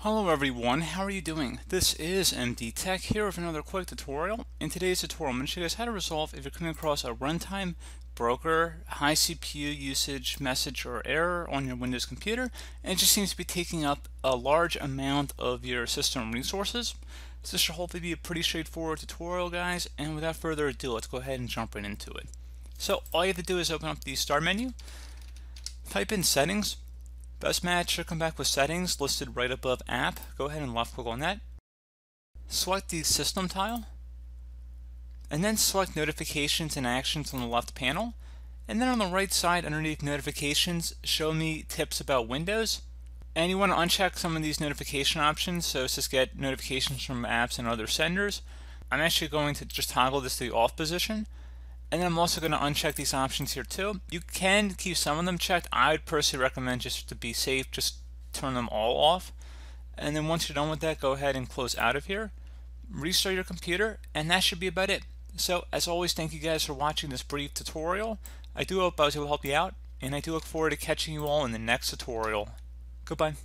Hello everyone, how are you doing? This is MD Tech here with another quick tutorial. In today's tutorial, I'm going to show you guys how to resolve if you're coming across a runtime broker, high CPU usage message or error on your Windows computer, and it just seems to be taking up a large amount of your system resources. So this should hopefully be a pretty straightforward tutorial, guys, and without further ado, let's go ahead and jump right into it. So all you have to do is open up the Start menu, type in Settings. Best match should come back with Settings listed right above App. Go ahead and left click on that. Select the System tile, and then select Notifications and Actions on the left panel. And then on the right side underneath Notifications, show me tips about Windows. And you want to uncheck some of these notification options so as to get notifications from apps and other senders. I'm actually going to just toggle this to the off position. And then I'm also going to uncheck these options here too. You can keep some of them checked. I would personally recommend, just to be safe, just turn them all off. And then once you're done with that, go ahead and close out of here. Restart your computer, and that should be about it. So as always, thank you guys for watching this brief tutorial. I do hope I was able to help you out, and I do look forward to catching you all in the next tutorial. Goodbye.